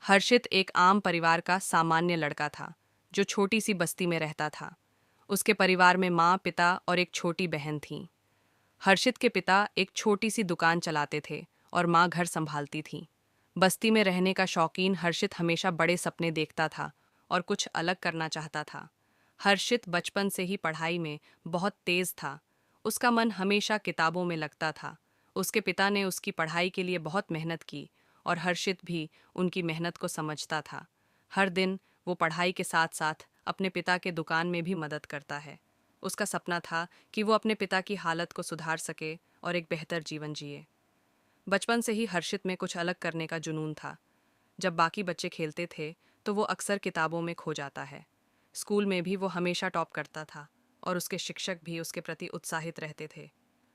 हर्षित एक आम परिवार का सामान्य लड़का था जो छोटी सी बस्ती में रहता था। उसके परिवार में माँ, पिता और एक छोटी बहन थी। हर्षित के पिता एक छोटी सी दुकान चलाते थे और माँ घर संभालती थी। बस्ती में रहने का शौकीन हर्षित हमेशा बड़े सपने देखता था और कुछ अलग करना चाहता था। हर्षित बचपन से ही पढ़ाई में बहुत तेज था। उसका मन हमेशा किताबों में लगता था। उसके पिता ने उसकी पढ़ाई के लिए बहुत मेहनत की और हर्षित भी उनकी मेहनत को समझता था। हर दिन वो पढ़ाई के साथ साथ अपने पिता के दुकान में भी मदद करता है। उसका सपना था कि वो अपने पिता की हालत को सुधार सके और एक बेहतर जीवन जिए। बचपन से ही हर्षित में कुछ अलग करने का जुनून था। जब बाकी बच्चे खेलते थे तो वो अक्सर किताबों में खो जाता है। स्कूल में भी वो हमेशा टॉप करता था और उसके शिक्षक भी उसके प्रति उत्साहित रहते थे।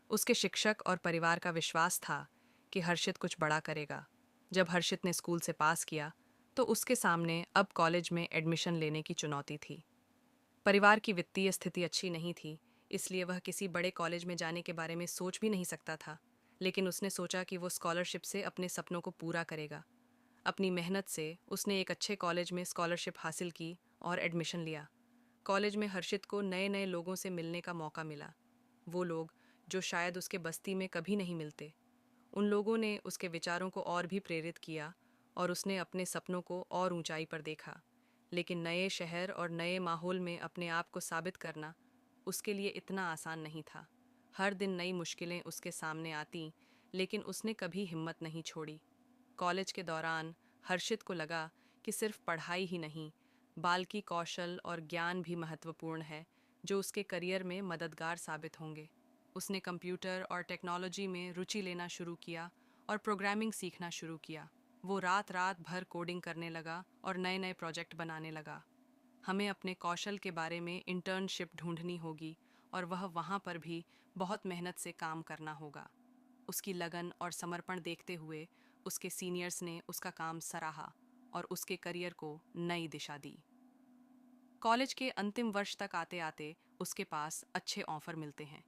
उसके शिक्षक और परिवार का विश्वास था कि हर्षित कुछ बड़ा करेगा। जब हर्षित ने स्कूल से पास किया तो उसके सामने अब कॉलेज में एडमिशन लेने की चुनौती थी। परिवार की वित्तीय स्थिति अच्छी नहीं थी, इसलिए वह किसी बड़े कॉलेज में जाने के बारे में सोच भी नहीं सकता था। लेकिन उसने सोचा कि वो स्कॉलरशिप से अपने सपनों को पूरा करेगा। अपनी मेहनत से उसने एक अच्छे कॉलेज में स्कॉलरशिप हासिल की और एडमिशन लिया। कॉलेज में हर्षित को नए नए लोगों से मिलने का मौका मिला। वो लोग जो शायद उसके बस्ती में कभी नहीं मिलते। उन लोगों ने उसके विचारों को और भी प्रेरित किया और उसने अपने सपनों को और ऊंचाई पर देखा। लेकिन नए शहर और नए माहौल में अपने आप को साबित करना उसके लिए इतना आसान नहीं था। हर दिन नई मुश्किलें उसके सामने आती, लेकिन उसने कभी हिम्मत नहीं छोड़ी। कॉलेज के दौरान हर्षित को लगा कि सिर्फ पढ़ाई ही नहीं, बाल्कि कौशल और ज्ञान भी महत्वपूर्ण है, जो उसके करियर में मददगार साबित होंगे। उसने कंप्यूटर और टेक्नोलॉजी में रुचि लेना शुरू किया और प्रोग्रामिंग सीखना शुरू किया। वो रात रात भर कोडिंग करने लगा और नए नए प्रोजेक्ट बनाने लगा। हमें अपने कौशल के बारे में इंटर्नशिप ढूंढनी होगी और वह वहाँ पर भी बहुत मेहनत से काम करना होगा। उसकी लगन और समर्पण देखते हुए उसके सीनियर्स ने उसका काम सराहा और उसके करियर को नई दिशा दी। कॉलेज के अंतिम वर्ष तक आते आते उसके पास अच्छे ऑफर मिलते हैं।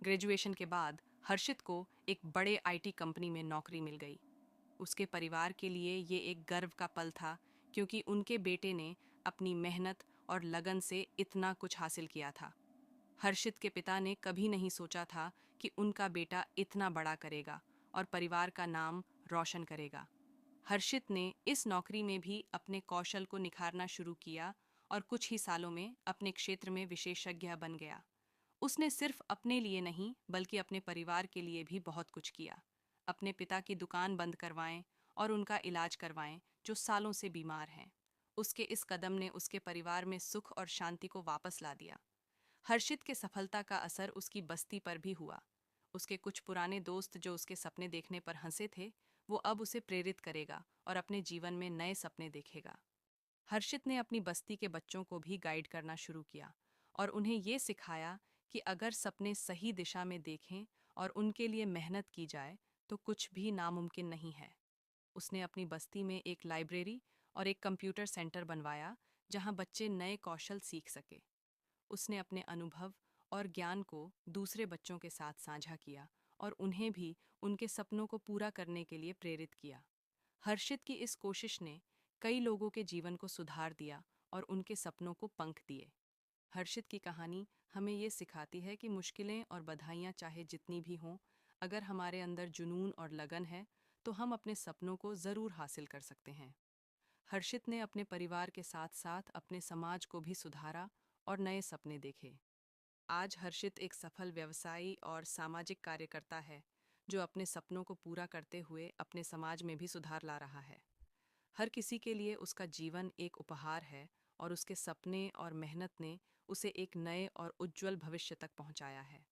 ग्रेजुएशन के बाद हर्षित को एक बड़े आईटी कंपनी में नौकरी मिल गई। उसके परिवार के लिए ये एक गर्व का पल था, क्योंकि उनके बेटे ने अपनी मेहनत और लगन से इतना कुछ हासिल किया था। हर्षित के पिता ने कभी नहीं सोचा था कि उनका बेटा इतना बड़ा करेगा और परिवार का नाम रोशन करेगा। हर्षित ने इस नौकरी में भी अपने कौशल को निखारना शुरू किया और कुछ ही सालों में अपने क्षेत्र में विशेषज्ञ बन गया। उसने सिर्फ अपने लिए नहीं बल्कि अपने परिवार के लिए भी बहुत कुछ किया। अपने पिता की दुकान बंद करवाएं और उनका इलाज करवाएं, जो सालों से बीमार हैं। उसके इस कदम ने उसके परिवार में सुख और शांति को वापस ला दिया। हर्षित के सफलता का असर उसकी बस्ती पर भी हुआ। उसके कुछ पुराने दोस्त जो उसके सपने देखने पर हंसे थे, वो अब उसे प्रेरित करेगा और अपने जीवन में नए सपने देखेगा। हर्षित ने अपनी बस्ती के बच्चों को भी गाइड करना शुरू किया और उन्हें ये सिखाया कि अगर सपने सही दिशा में देखें और उनके लिए मेहनत की जाए तो कुछ भी नामुमकिन नहीं है। उसने अपनी बस्ती में एक लाइब्रेरी और एक कंप्यूटर सेंटर बनवाया, जहां बच्चे नए कौशल सीख सके। उसने अपने अनुभव और ज्ञान को दूसरे बच्चों के साथ साझा किया और उन्हें भी उनके सपनों को पूरा करने के लिए प्रेरित किया। हर्षित की इस कोशिश ने कई लोगों के जीवन को सुधार दिया और उनके सपनों को पंख दिए। हर्षित की कहानी हमें ये सिखाती है कि मुश्किलें और बधाइयाँ चाहे जितनी भी हों, अगर हमारे अंदर जुनून और लगन है तो हम अपने सपनों को ज़रूर हासिल कर सकते हैं। हर्षित ने अपने परिवार के साथ साथ अपने समाज को भी सुधारा और नए सपने देखे। आज हर्षित एक सफल व्यवसायी और सामाजिक कार्यकर्ता है, जो अपने सपनों को पूरा करते हुए अपने समाज में भी सुधार ला रहा है। हर किसी के लिए उसका जीवन एक उपहार है और उसके सपने और मेहनत ने उसे एक नए और उज्जवल भविष्य तक पहुंचाया है।